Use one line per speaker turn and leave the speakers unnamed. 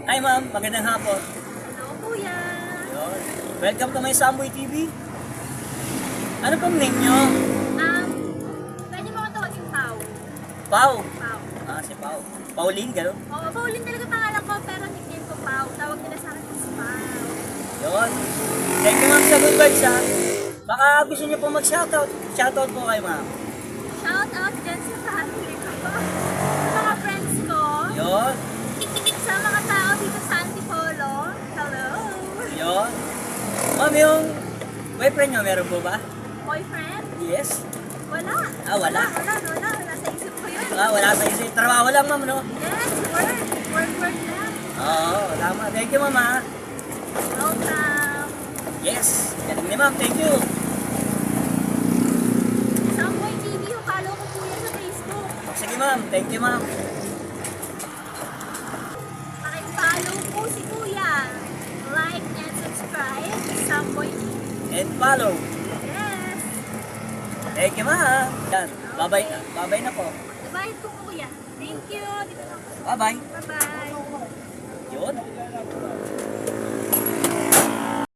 Hi ma'am, magandang hapon.
Hello, kuya.
Yun. Welcome to my Samboy TV. Ano pong name nyo?
Pwede mo ako tawagin Pao.
Pau.
Pao.
Ah, si Pau. Pauline, gano'n?
Oo, Pauline talaga pangalan ko, pero nickname ko Pao. Tawag nila sa akin si Pao.
Yun. Thank you ma'am sa good vibes ha. Baka gusto nyo pong mag-shoutout. Shoutout po kay ma'am.
Shout out dyan sa family ko. Sa mga friends ko.
Yun.
Sa mga tao dito sa Antipolo. Hello.
Yun. Ma'am, yung boyfriend nyo, meron po ba?
Boyfriend?
Yes.
Wala.
Ah, wala?
Wala. Wala sa isip ko yun.
Ah, wala sa isip. Trabaho lang ma'am, no?
Yes, work lang.
Oo, tama. Thank you ma'am ha.
Welcome.
Yes. Galing ni ma'am. Thank you.
Samboy TV, follow ko kuya sa Facebook.
Sige ma'am. Thank you ma'am.
Pakipollow po si kuya. Like and subscribe. Samboy TV.
And follow.
Yes.
Thank you ma'am. Yan. Bye-bye. Bye-bye na po.
Bye po kuya. Thank you. Dito na.
Bye-bye.
Bye-bye.
Yun.